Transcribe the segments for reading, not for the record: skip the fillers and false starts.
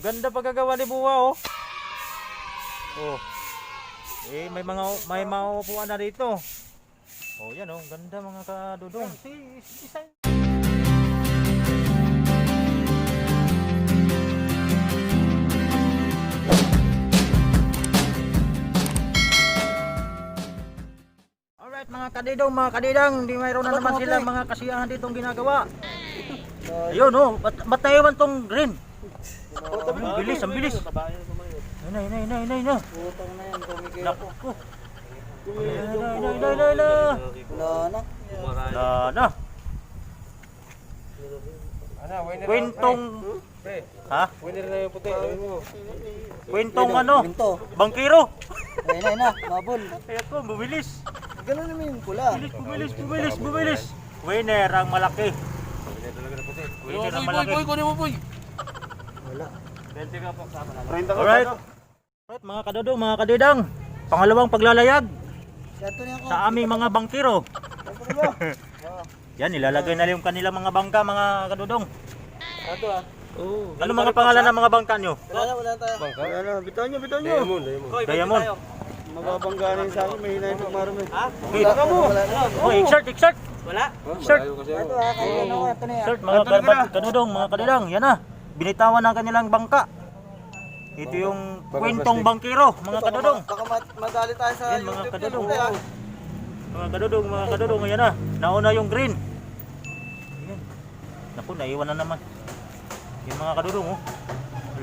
Ganda pagkagawa ni Buwa, oh. Oh. Eh, may mga upuan na dito. Oh, yan oh, ganda mga kadudong. Alright mga kadidong, mga kadidang, hindi mayroon na naman sila mga kasiyahan ditong ginagawa. Ayun oh, ba't naiwan tong green? Ang bilis, ang bilis. Ayun na. Putang na yan, kumikil. Naku. Ayun na. Wala na. Kwentong... Ha? Winner na yung puti. Kwentong ano? Kwento. Bangkiro. Ayun na, mabol. Ayan ko, bumilis. Ganun naman yung pula. Bumilis. Winner ang malaki. Winner talaga na puti. Winner ang malaki. Kunin mo, boy. Wala. 20 ka po sa akin. Alright. Alright mga kadodong, mga kadidang. Pangalawang paglalayag Siyento niya ako. sa aming mga bangkiro. Yan, nilalagay na yung kanilang mga bangka, mga kadodong. Ato ah. Ano mga pangalan ng mga bangka nyo? Wala tayo. Bangka. Wala na, bitaw nyo. Diamond. Diamond. Mababangganin sa akin, may hinay pag marami. Okay. Wala mo. Oh, exert. Wala. Shirt. Malayo kasi Ito ako. kaya ano, ito na yan. Exert, mga kadodong, mga kadidang. Yan na, binitawan ng kanilang bangka. Ito yung kwentong bangkiro, mga kadodong. Baka madali tayo sa Yan, mga YouTube kadodong. yun. Mga kadodong, ayan na. Nauna yung green. Ayan. Naku, naiwan na naman. Yung mga kadodong, oh.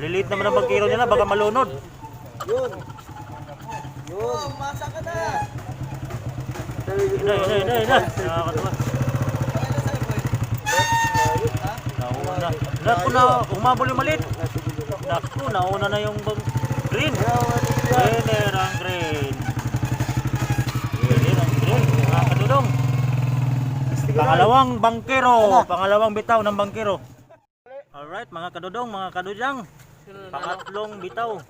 Lilit naman ang bangkiro nila, baka malunod. Yun. Umasa ka na. Ina. Nakakatawa. Nauna. Naku na, umabol yung malit. Naku, nauna na yung green. Winner ang green. Mga kadodong. Pangalawang bangkero. Pangalawang bitaw ng bangkero. Alright, mga kadodong, mga kadudang. Pangatlong bitaw.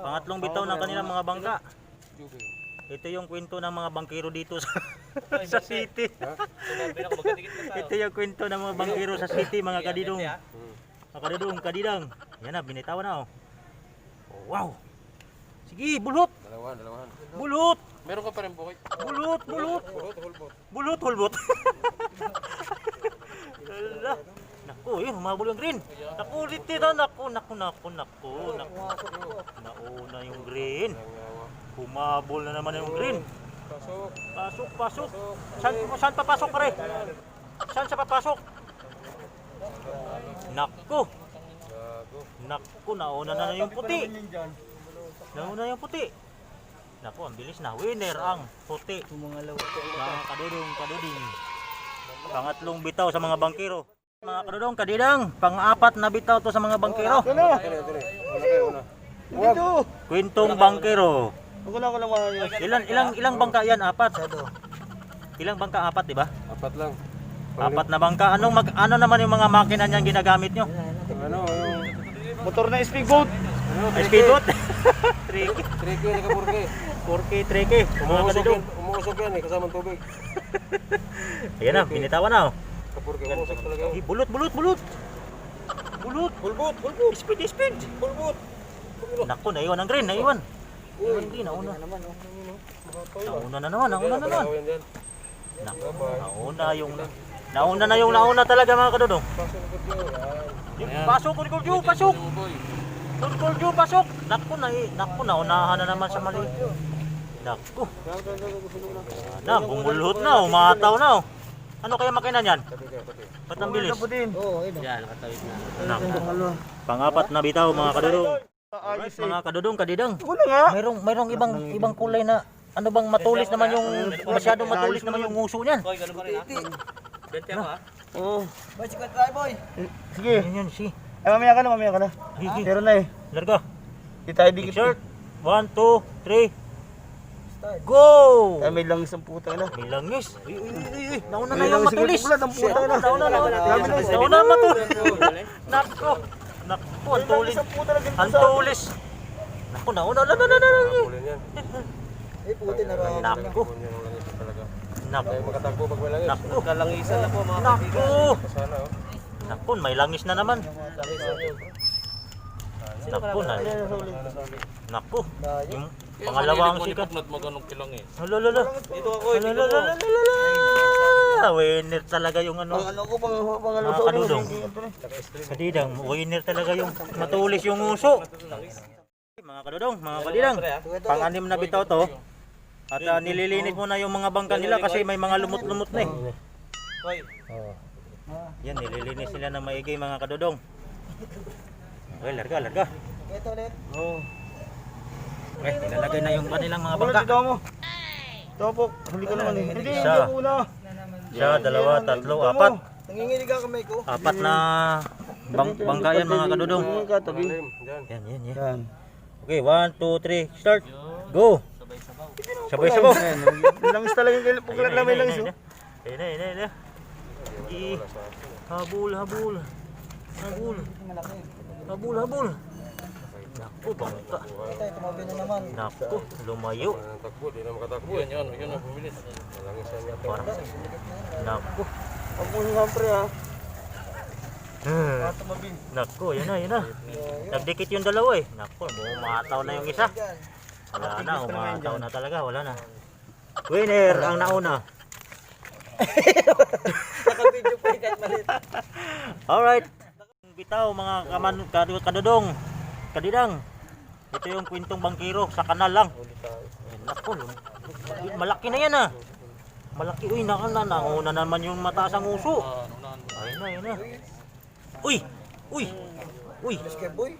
Pangatlong bitaw ng kanilang mga bangka. Ito yung kwento ng mga bangkero dito sa city. Ito yung kwento ng mga bangkero sa city, mga kadidong. Mga kadidong, kadidang. Yan na, binitawan na oh. Oh, wow. Sige, bulot. Dalawahan. Bulot. Meron ka pa rin bukit. Bulot. Hulbot. Hala. Naku, yun, humabol yung green. Naku, ulit dito. Naku. Nauna yung green. Humabol na naman yung green. Pasok. Saan papasok pare? Saan siya papasok? Naku, nauna na yung puti. Naku, ang bilis na. Winner ang puti. Mga kadudong. Pangatlong bitaw sa mga bangkero. Mga kadudong, kadidang. Pang-apat na bitaw to sa mga bangkero. Dito. Kwentong bangkero. Wala ko lang mga Ilang bangka yan? Apat. Ilang bangka? Apat, di ba? Apat lang. Apat na bangka. Ano naman yung mga makina niyan ginagamit nyo? Ano, motor na speedboat. Speedboat? Trike na kapurke. 4K, 3K. Mga kadudong. Umuusok yan eh, kasamang tubig. Ayan na, binitawan na. Oh. Kapurke, umuusok talaga. Bulot. Pulbut. Speed. Pulbut. Naku, naiwan ang green, naiwan. Nauna na naman. Naku, nauna na yung nauna talaga mga kadudong. Pasok. Naku, naunahan na naman sa mali. Naku. Na, bumulot na, umataw na. Ano kaya makina niyan? Ba't ang bilis? Yan, nakatawid na. Naku. Pangapat na bitaw mga kadudong. Alright, mga kadudong, kadidang. Mayroong ibang kulay na ano bang matulis naman yung masyadong matulis naman yung nguso niyan. Boy, ganun pa rin ha. 20 ako ha. Boy, sikat tayo, boy. Sige. Yan si. Ay, mamaya ka na. Sige. Pero na eh. Larga. Di tayo dikit. Shirt. 1, 2, 3. Go! Ay, may langis ang puta na. May langis. Uy. Nauna na yung matulis. Nauna Nauna matulis. Naku, ang tulis. Ang tulis. Naku, nauna. Pulin yan. Eh, puti na raw. Naku. Pulin yan ang langis talaga. Naku. Ay, makatagpo pag may langis. Naku. Kalangisan na po mga Naku. Sana oh. Naku, may langis na naman. Naku, na. Ano yung huli? Naku. Layo. Yung pangalawang sikat. Maganong kilang eh. Lolo. Dito ako, Winner talaga yung ano. Ang ano ko, pangalawa Mga sa ulo. kadudong. Kadidang, winner talaga yung matulis yung uso. Mga kadudong, mga kadidang. Pang-anim na bitaw to. At nililinis mo na yung mga bangka nila kasi may mga lumot-lumot na eh. Oh. Yan, nililinis nila ng maigi mga kadudong. Okay, larga. Ito ulit. Oh. Okay, nilalagay na yung kanilang mga Bulat bangka. ito mo. Ito po, huli ko naman eh. Hindi, Isa. hindi una. Siya, dalawa, tatlo, apat. Nanginginig ka kamay ko. Apat na bangka yan mga kadudong. Ang katabi. Diyan. Yan. Yan. Okay, 1, 2, 3, start. Go! Sabay-sabaw. Langis talaga yung kailan. Pagkalat namin langis. Ayun na. Habol. Naku, bangka. Ito, tumabi na naman. Naku, lumayo. Takbo, di na makatakbo. Yun ang bumilis. Malangisan niya. Parang, naku. Huwag mo yung hampre ha. Tumabi. Naku, yan na. Nagdikit yung dalawa eh. Naku, umataw na yung isa. Wala na, umataw na talaga. Wala na. Winner ang nauna. Naka-video pa kahit malit. Alright. Bitaw mga kadudong. Kadidang. Ito yung kwentong bangkiro sa kanal lang. Naku, malaki na yan ah. Malaki. Uy, nauna naman yung mataas ang uso. Ayun na. Uy. Keboy.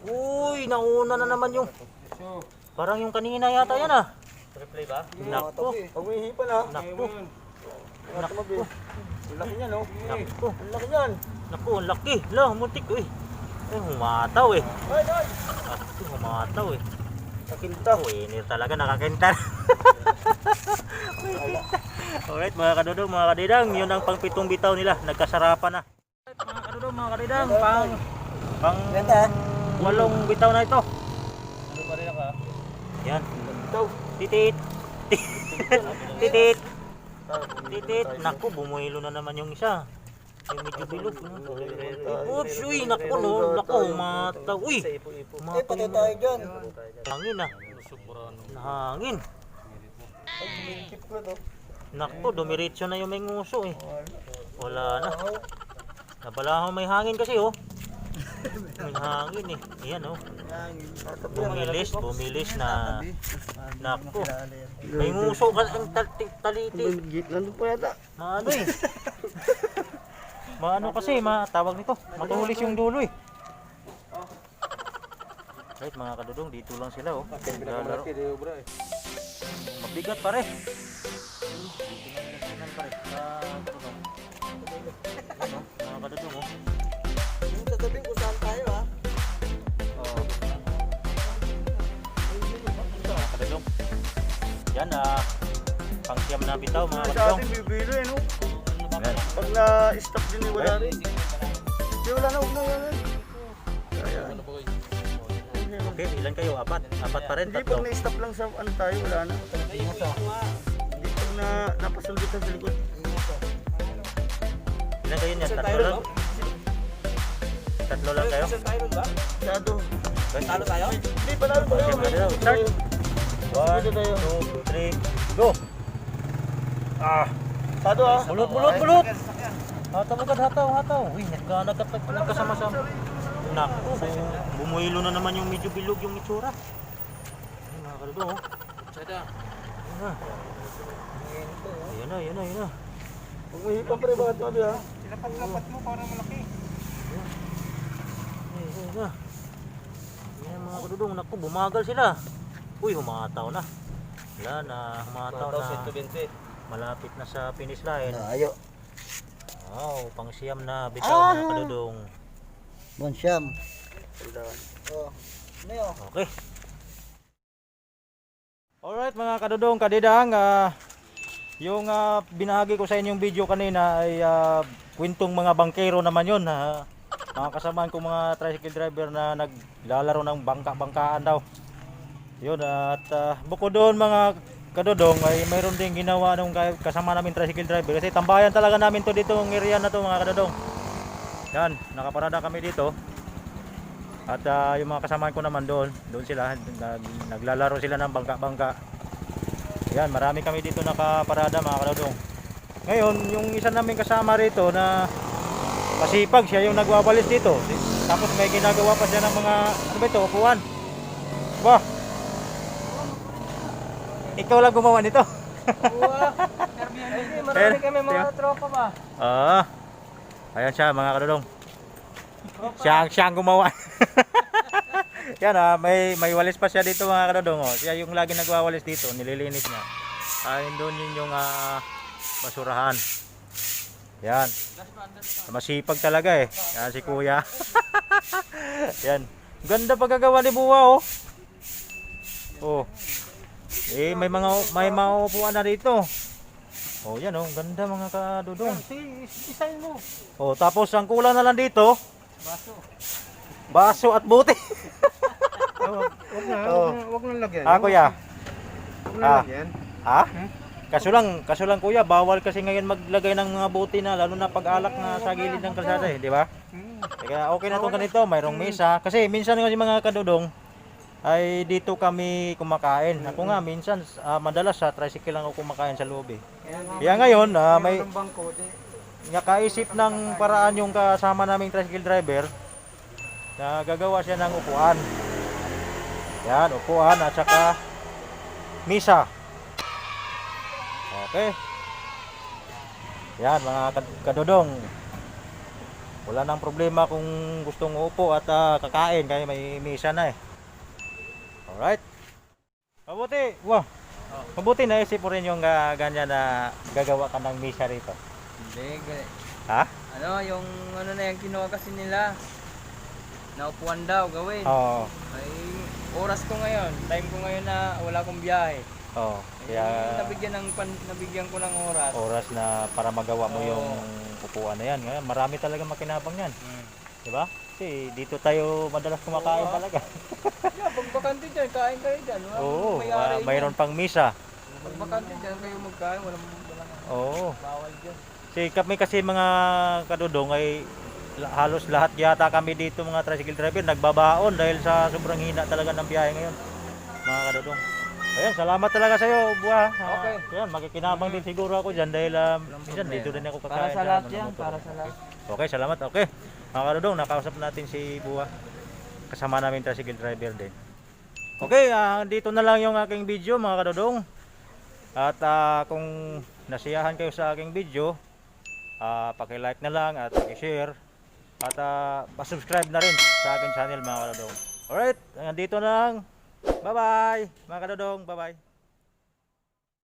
Uy, nauna na naman yung. Parang yung kanina yata yan ah. Replay ba? Naku. Huwag mo hihipan ha. Naku. Tumabi. Ang laki niyan oh. Naku. Ang laki niyan. Naku, ang laki. Lah, muntik uy. Humataw eh. Ay. Naku, humataw eh. Nakinta. Winner talaga, nakakintar. Alright mga kadudong, mga kadidang, yun ang pang-pitong bitaw nila, nagkasarapan na. Alright, mga kadudong, mga kadidang, pang walong bitaw na ito. Ano pa rin ako? Yan. Ito. Titit. Titit. Naku, bumuhilo na naman yung isa. Yung medyo bilog. Oops, uy, naku, no. Naku, humataw. Uy, Patay tayo dyan. hangin ah. Nahangin. Ay, tumitip ko to. Naku, dumiretso na yung may nguso eh. Wala na. Nabala may hangin kasi oh. May hangin eh. Ayan oh. Bumilis na. Naku. May nguso ka ang taliti. Nandun po yata. Maano eh. Maano kasi, tawag nito. Matulis yung dulo eh. Right mga kadudong, dito lang sila oh. Lalaro. Malaki, di obra eh. Mabigat pare. Mga kadudong oh. Yung sasabihin kung saan tayo ha. Mga kadudong. Yan pang-siyam na bitaw mga Sa kadudong. ating bibilo eh no. Yan. Pag na-stop din eh, wala rin. Di wala na, huwag na yan. Okay, ilan kayo? Apat? Apat pa rin? Hindi Tatlo? pag na-stop lang sa ano tayo, wala na. Hindi pag napasundot sa likod. Ilan kayo niyan? Tatlo lang? Tatlo lang kayo? Masyado. Talo tayo? Hindi, panalo pa Okay, kayo. start! 1, Dito tayo. 2, 3, go! Masyado ha. Bulot! Hataw agad, hataw! Uy, nagkasama-sama. Naku, bumuhilo na naman yung medyo bilog yung itsura. Ay, mga kalado, oh. Ayan na. Huwag mo hipan pre, bakit mabi ha? Lapat mo para malaki. Ayan na. Ayan mga kadudong, naku, bumagal sila. Uy, humataw na. Wala na, humataw na. Malapit na sa finish line. Ayo. Wow, pang siyam na bitaw mga kadudong. Bonsyam. Oh. Ano yun? Okay. Alright mga kadudong, kadidang, yung binahagi ko sa inyong video kanina ay kwentong mga bangkero naman yun. Mga kasamaan kong mga tricycle driver na naglalaro ng bangka-bangkaan daw. Yun, at bukod doon mga kadudong ay mayroon din ginawa nung kasama namin tricycle driver. Kasi tambayan talaga namin to dito ng area na to mga kadudong. Yan, nakaparada kami dito. At yung mga kasamahan ko naman doon sila, naglalaro sila ng bangka-bangka. Yan, marami kami dito nakaparada mga kadodong. Ngayon, yung isa namin kasama rito na masipag, siya yung nagwawalis dito. Tapos may ginagawa pa siya ng mga, ano ba ito, upuan. Ba? Ikaw lang gumawa nito. Marami kami mga tropa ba? Ayan siya mga kadodong. Siya ang gumawa. Yan may walis pa siya dito mga kadodong. Siya yung lagi nagwawalis dito, nililinis niya. Ayun doon yun yung basurahan. Yan. Masipag talaga eh. Yan si kuya. Yan. Ganda pagkagawa ni Buwa oh. Oh. May mga upuan na dito. Oh, yan oh, ganda mga kadudong. Design mo. Oh, tapos ang kulang na lang dito, Baso. baso at buti. Wag na lagyan. Kuya. Wag na lagyan. Ha? Kaso lang kuya, bawal kasi ngayon maglagay ng mga buti na lalo na pag-alak na sa gilid ng kalsada eh, di ba? Kaya okay na to ganito, mayroong mesa. Kasi minsan kasi mga kadudong ay dito kami kumakain. Ako nga minsan madalas sa tricycle lang ako kumakain sa loob eh. Kaya ngayon may nakaisip ng paraan yung kasama naming tricycle driver na gagawa siya ng upuan. Yan, upuan at saka misa. Okay. Yan mga kadodong. Wala nang problema kung gustong upo at kakain kaya may misa na eh. Alright. Mabuti. Wow. Mabuti naisip mo rin yung ganyan na gagawa ka ng misa rito. Hindi. Ha? Ano, yung ano na yung kinuha kasi nila. Naupuan daw gawin. Oo. Ay, oras ko ngayon. Time ko ngayon na wala akong biyahe. Oo. Kaya Nabigyan ko ng oras. oras na para magawa mo yung upuan na yan. Ngayon, marami talaga makinabang yan. Di ba? Kasi dito tayo madalas kumakain talaga. Yeah, pag bakante dyan, kain kayo dyan. Oo, may-ari mayroon pang misa. Pag bakante dyan kayo magkain, walang Oo. bawal dyan. Kami kasi mga kadudong ay halos lahat yata kami dito mga tricycle driver nagbabaon dahil sa sobrang hina talaga ng biyahe ngayon. Mga kadudong. Ayan, salamat talaga sa iyo, Buwa. Okay. Ayan, makikinabang din siguro ako diyan dahil minsan dito din ako kakain. Para sa lahat yan, para sa lahat. Okay, salamat. Okay. Mga kadudong, nakausap natin si Buwa. Kasama namin tricycle driver din. Okay, dito na lang yung aking video mga kadudong. At kung nasiyahan kayo sa aking video, paki-like na lang at paki-share at pa-subscribe na rin sa aking channel mga kadudong. Alright, hanggang dito na lang. Bye-bye mga kadudong. Bye-bye.